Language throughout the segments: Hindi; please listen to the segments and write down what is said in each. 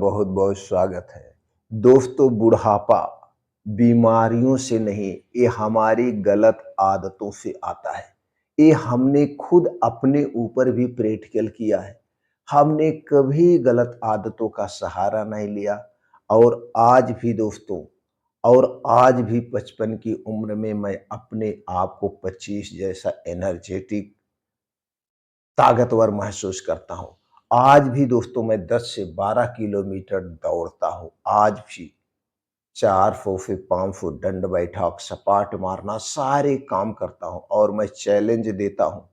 बहुत बहुत स्वागत है। दोस्तों, बुढ़ापा बीमारियों से नहीं, ये हमारी गलत आदतों से आता है। ये हमने खुद अपने ऊपर भी प्रैक्टिकल किया है। हमने कभी गलत आदतों का सहारा नहीं लिया और आज भी दोस्तों, और आज भी 55 की उम्र में मैं अपने आप को 25 जैसा एनर्जेटिक ताकतवर महसूस करता हूँ। आज भी दोस्तों मैं 10 से 12 किलोमीटर दौड़ता हूँ। आज भी 4 फुट 5 फुट दंड बैठक, सपाट मारना सारे काम करता हूँ और मैं चैलेंज देता हूँ,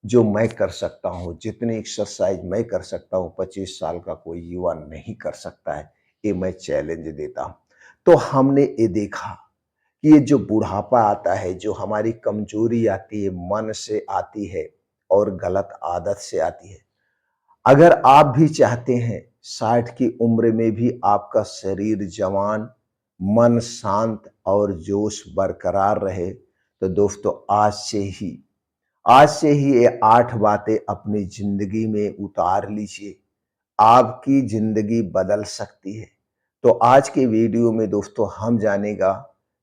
जो मैं कर सकता हूँ, जितनी एक्सरसाइज मैं कर सकता हूँ 25 साल का कोई युवा नहीं कर सकता है, ये मैं चैलेंज देता हूँ। तो हमने ये देखा कि ये जो बुढ़ापा आता है, जो हमारी कमजोरी आती है, मन से आती है और गलत आदत से आती है। अगर आप भी चाहते हैं 60 की उम्र में भी आपका शरीर जवान, मन शांत और जोश बरकरार रहे, तो दोस्तों आज से ही ये 8 बातें अपनी जिंदगी में उतार लीजिए। आपकी जिंदगी बदल सकती है। तो आज के वीडियो में दोस्तों हम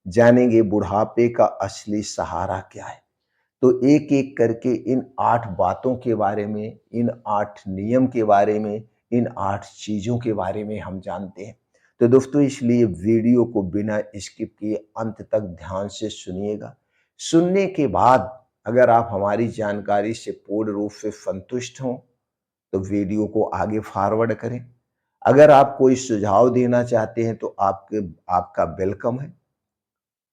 जानेंगे बुढ़ापे का असली सहारा क्या है। तो एक एक करके इन 8 बातों के बारे में, इन 8 नियम के बारे में, इन 8 चीजों के बारे में हम जानते हैं। तो दोस्तों, इसलिए वीडियो को बिना स्किप किए अंत तक ध्यान से सुनिएगा। सुनने के बाद अगर आप हमारी जानकारी से पूर्ण रूप से संतुष्ट हों, तो वीडियो को आगे फॉरवर्ड करें। अगर आप कोई सुझाव देना चाहते हैं तो आपका वेलकम है।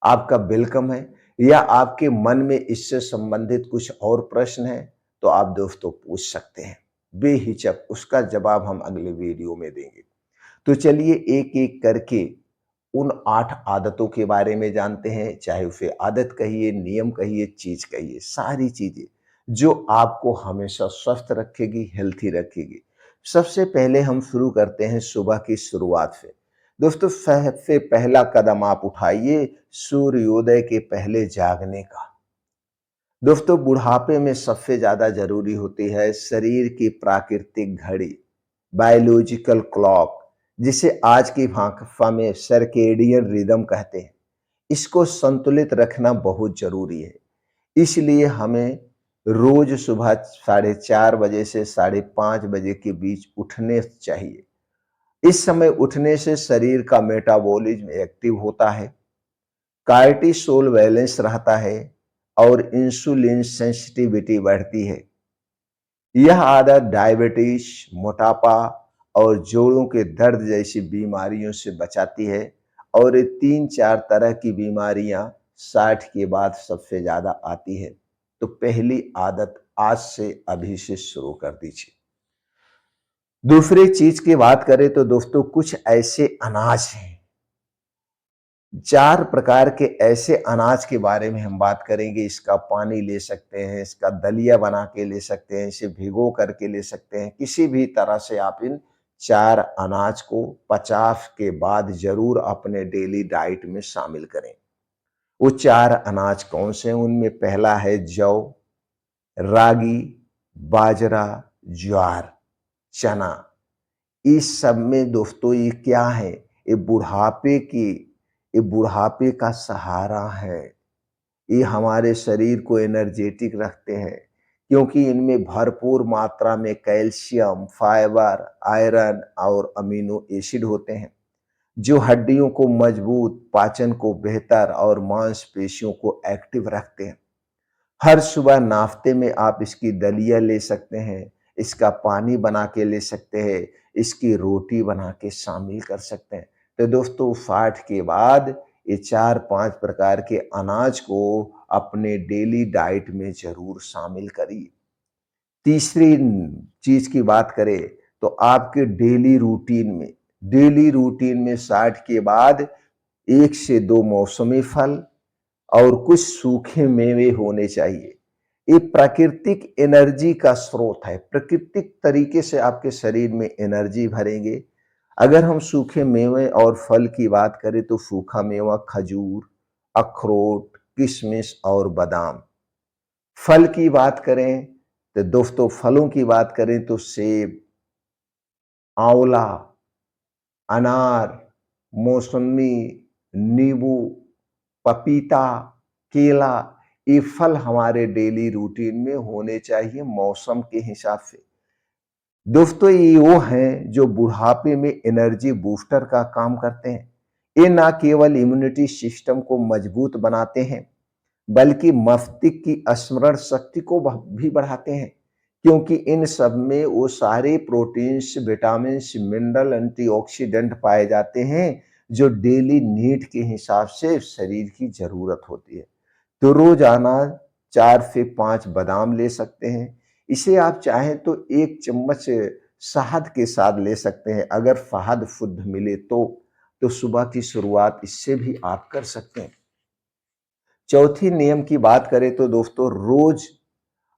आपका वेलकम है, या आपके मन में इससे संबंधित कुछ और प्रश्न है तो आप दोस्तों पूछ सकते हैं बेहिचक। उसका जवाब हम अगले वीडियो में देंगे। तो चलिए एक एक करके उन 8 आदतों के बारे में जानते हैं। चाहे उसे आदत कहिए, नियम कहिए, चीज कहिए, सारी चीजें जो आपको हमेशा स्वस्थ रखेगी, हेल्थी रखेगी। सबसे पहले हम शुरू करते हैं सुबह की शुरुआत से। दोस्तों, सबसे पहला कदम आप उठाइए सूर्योदय के पहले जागने का। दोस्तों, बुढ़ापे में सबसे ज्यादा जरूरी होती है शरीर की प्राकृतिक घड़ी, बायोलॉजिकल क्लॉक, जिसे आज की भाषा में सर्केडियन रिदम कहते हैं। इसको संतुलित रखना बहुत जरूरी है। इसलिए हमें रोज सुबह 4:30 बजे से 5:30 बजे के बीच उठने चाहिए। इस समय उठने से शरीर का मेटाबॉलिज्म एक्टिव होता है, कार्टिसोल बैलेंस रहता है और इंसुलिन सेंसिटिविटी बढ़ती है। यह आदत डायबिटीज, मोटापा और जोड़ों के दर्द जैसी बीमारियों से बचाती है। और ये 3-4 तरह की बीमारियां 60 के बाद सबसे ज्यादा आती है। तो पहली आदत आज से अभी से शुरू कर दीजिए। दूसरी चीज की बात करें तो दोस्तों, कुछ ऐसे अनाज हैं, 4 प्रकार के ऐसे अनाज के बारे में हम बात करेंगे। इसका पानी ले सकते हैं, इसका दलिया बना के ले सकते हैं, इसे भिगो करके ले सकते हैं। किसी भी तरह से आप इन 4 अनाज को 50 के बाद जरूर अपने डेली डाइट में शामिल करें। वो 4 अनाज कौन से हैं? उनमें पहला है जौ, रागी, बाजरा, ज्वार, चना। इस सब में दोस्तों ये क्या है? ये बुढ़ापे का सहारा है। ये हमारे शरीर को एनर्जेटिक रखते हैं, क्योंकि इनमें भरपूर मात्रा में कैल्शियम, फाइबर, आयरन और अमीनो एसिड होते हैं, जो हड्डियों को मजबूत, पाचन को बेहतर और मांसपेशियों को एक्टिव रखते हैं। हर सुबह नाश्ते में आप इसकी दलिया ले सकते हैं, इसका पानी बना के ले सकते हैं, इसकी रोटी बना के शामिल कर सकते हैं। तो दोस्तों, 60 के बाद ये 4-5 प्रकार के अनाज को अपने डेली डाइट में जरूर शामिल करिए। तीसरी चीज की बात करें तो आपके डेली रूटीन में 60 के बाद 1 से 2 मौसमी फल और कुछ सूखे मेवे होने चाहिए। ये प्राकृतिक एनर्जी का स्रोत है। प्राकृतिक तरीके से आपके शरीर में एनर्जी भरेंगे। अगर हम सूखे मेवे और फल की बात करें तो सूखा मेवा खजूर, अखरोट, किशमिश और बादाम। फल की बात करें तो दोस्तों, फलों की बात करें तो सेब, आंवला, अनार, मौसम्मी, नींबू, पपीता, केला, ये फल हमारे डेली रूटीन में होने चाहिए मौसम के हिसाब से। दोस्तों ये वो हैं जो बुढ़ापे में एनर्जी बूस्टर का काम करते हैं। ये ना केवल इम्यूनिटी सिस्टम को मजबूत बनाते हैं, बल्कि मस्तिष्क की स्मरण शक्ति को भी बढ़ाते हैं, क्योंकि इन सब में वो सारे प्रोटीन्स, विटामिन्स, मिनरल, एंटीऑक्सीडेंट पाए जाते हैं जो डेली नीड के हिसाब से शरीर की जरूरत होती है। तो रोजाना 4 से 5 बादाम ले सकते हैं। इसे आप चाहें तो 1 चम्मच शहद के साथ ले सकते हैं। अगर शहद शुद्ध मिले तो सुबह की शुरुआत इससे भी आप कर सकते हैं। चौथी नियम की बात करें तो दोस्तों रोज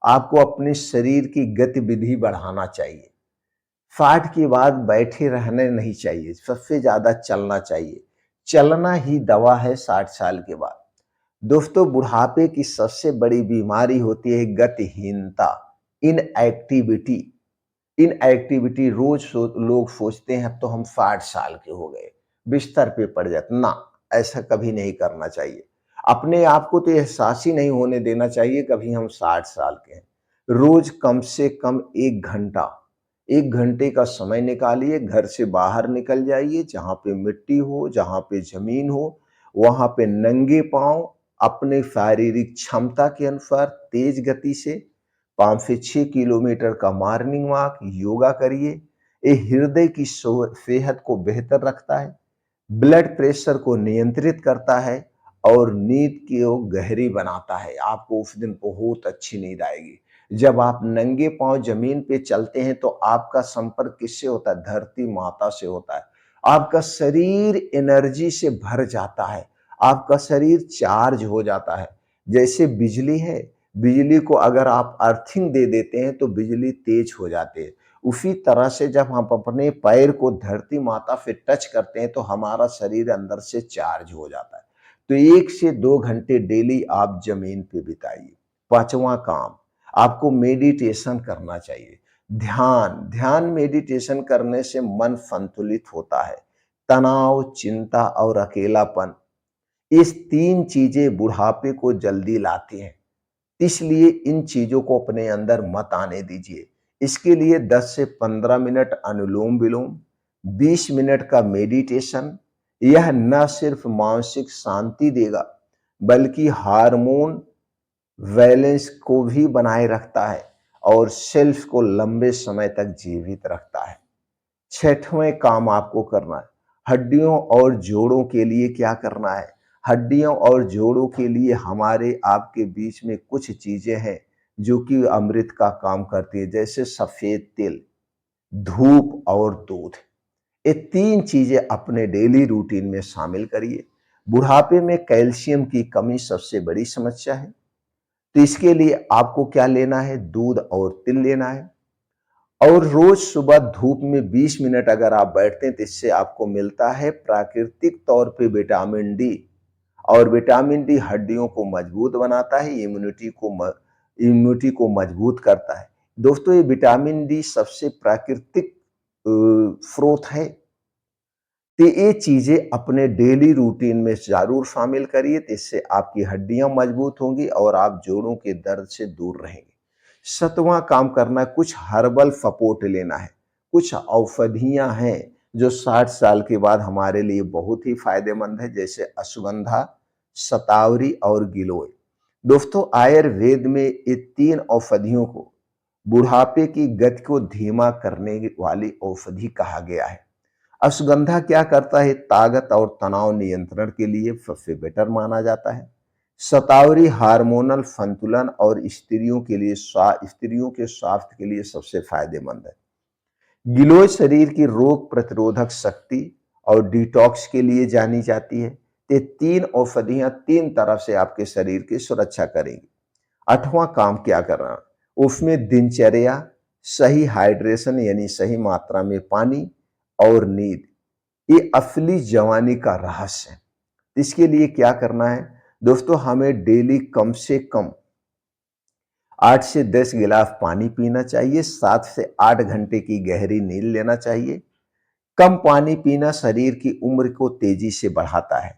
आपको अपने शरीर की गतिविधि बढ़ाना चाहिए। 60 के बाद बैठे रहने नहीं चाहिए, सबसे ज्यादा चलना चाहिए। चलना ही दवा है 60 साल के बाद। दोस्तों बुढ़ापे की सबसे बड़ी बीमारी होती है गतिहीनता, इनएक्टिविटी। इनएक्टिविटी रोज लोग सोचते हैं अब तो हम 60 साल के हो गए, बिस्तर पे पड़ जाते ना, ऐसा कभी नहीं करना चाहिए। अपने आप को तो एहसास ही नहीं होने देना चाहिए कभी हम 60 साल के हैं। रोज कम से कम 1 घंटा, 1 घंटे का समय निकालिए, घर से बाहर निकल जाइए, जहां पे मिट्टी हो, जहां पे जमीन हो, वहां पे नंगे पांव अपने शारीरिक क्षमता के अनुसार तेज गति से 5 से 6 किलोमीटर का मॉर्निंग वॉक, योगा करिए। ये हृदय की सेहत को बेहतर रखता है, ब्लड प्रेशर को नियंत्रित करता है और नींद को गहरी बनाता है। आपको उस दिन बहुत अच्छी नींद आएगी। जब आप नंगे पांव जमीन पे चलते हैं तो आपका संपर्क किससे होता है? धरती माता से होता है। आपका शरीर एनर्जी से भर जाता है, आपका शरीर चार्ज हो जाता है। जैसे बिजली है, बिजली को अगर आप अर्थिंग दे देते हैं तो बिजली तेज हो जाती है। उसी तरह से जब हम अपने पैर को धरती माता से टच करते हैं तो हमारा शरीर अंदर से चार्ज हो जाता है। तो 1 से 2 घंटे डेली आप जमीन पे बिताइए। पांचवा काम, आपको मेडिटेशन करना चाहिए। ध्यान ध्यान मेडिटेशन करने से मन संतुलित होता है। तनाव, चिंता और अकेलापन, इस 3 चीजें बुढ़ापे को जल्दी लाती हैं। इसलिए इन चीजों को अपने अंदर मत आने दीजिए। इसके लिए 10 से 15 मिनट अनुलोम विलोम, 20 मिनट का मेडिटेशन, यह न सिर्फ मानसिक शांति देगा बल्कि हार्मोन बैलेंस को भी बनाए रखता है और सेल्फ को लंबे समय तक जीवित रखता है। छठवें काम आपको करना है, हड्डियों और जोड़ों के लिए क्या करना है? हड्डियों और जोड़ों के लिए हमारे आपके बीच में कुछ चीजें हैं जो कि अमृत का काम करती है, जैसे सफेद तिल, धूप और दूध। ये 3 चीजें अपने डेली रूटीन में शामिल करिए। बुढ़ापे में कैल्शियम की कमी सबसे बड़ी समस्या है, तो इसके लिए आपको क्या लेना है? दूध और तिल लेना है। और रोज सुबह धूप में 20 मिनट अगर आप बैठते हैं तो इससे आपको मिलता है प्राकृतिक तौर पे विटामिन डी। और विटामिन डी हड्डियों को मजबूत बनाता है, इम्यूनिटी को मजबूत करता है। दोस्तों ये विटामिन डी सबसे प्राकृतिक स्रोत है। तो ये चीजें अपने डेली रूटीन में जरूर शामिल करिए, तो इससे आपकी हड्डियां मजबूत होंगी और आप जोड़ों के दर्द से दूर रहेंगे। 7वां काम करना है, कुछ हर्बल सपोर्ट लेना है। कुछ औषधियां हैं जो 60 साल के बाद हमारे लिए बहुत ही फायदेमंद है, जैसे अश्वगंधा, शतावरी और गिलोय। दोस्तों आयुर्वेद में ये 3 औषधियों को बुढ़ापे की गति को धीमा करने वाली औषधि कहा गया है। अश्वगंधा क्या करता है? ताकत और तनाव नियंत्रण के लिए सबसे बेटर माना जाता है। शतावरी हार्मोनल संतुलन और स्त्रियों के स्वास्थ्य के लिए सबसे फायदेमंद है। गिलोय शरीर की रोग प्रतिरोधक शक्ति और डिटॉक्स के लिए जानी जाती है। ये 3 औषधियां 3 तरफ से आपके शरीर की सुरक्षा करेंगी। 8वां काम क्या करना? उसमें दिनचर्या, सही हाइड्रेशन यानी सही मात्रा में पानी और नींद, ये असली जवानी का रहस्य है। इसके लिए क्या करना है? दोस्तों हमें डेली कम से कम 8 से 10 गिलास पानी पीना चाहिए, 7 से 8 घंटे की गहरी नींद लेना चाहिए। कम पानी पीना शरीर की उम्र को तेजी से बढ़ाता है।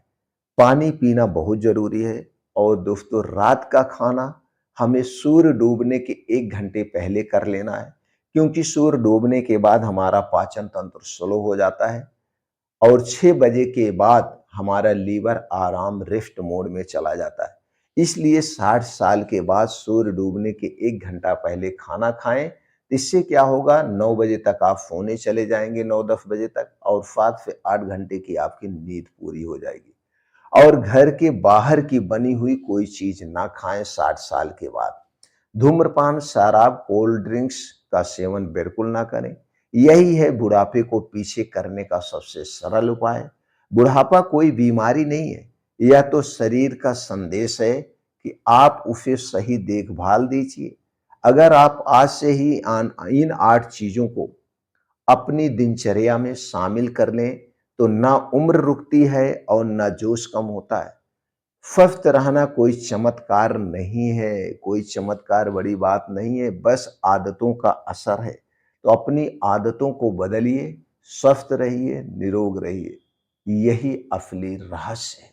पानी पीना बहुत जरूरी है। और दोस्तों, रात का खाना हमें सूर्य डूबने के 1 घंटे पहले कर लेना है, क्योंकि सूर्य डूबने के बाद हमारा पाचन तंत्र स्लो हो जाता है और 6 बजे के बाद हमारा लीवर आराम रेस्ट मोड में चला जाता है। इसलिए 60 साल के बाद सूर्य डूबने के 1 घंटा पहले खाना खाएं। इससे क्या होगा, 9 बजे तक आप सोने चले जाएंगे, 9-10 बजे तक, और 7 से 8 घंटे की आपकी नींद पूरी हो जाएगी। और घर के बाहर की बनी हुई कोई चीज ना खाएं 60 साल के बाद। धूम्रपान, शराब, कोल्ड ड्रिंक्स का सेवन बिल्कुल ना करें। यही है बुढ़ापे को पीछे करने का सबसे सरल उपाय। बुढ़ापा कोई बीमारी नहीं है, यह तो शरीर का संदेश है कि आप उसे सही देखभाल दीजिए। अगर आप आज से ही इन 8 चीजों को अपनी दिनचर्या में शामिल कर लें, तो ना उम्र रुकती है और ना जोश कम होता है। स्वस्थ रहना कोई चमत्कार नहीं है, कोई चमत्कार बड़ी बात नहीं है, बस आदतों का असर है। तो अपनी आदतों को बदलिए, स्वस्थ रहिए, निरोग रहिए। यही असली रहस्य है।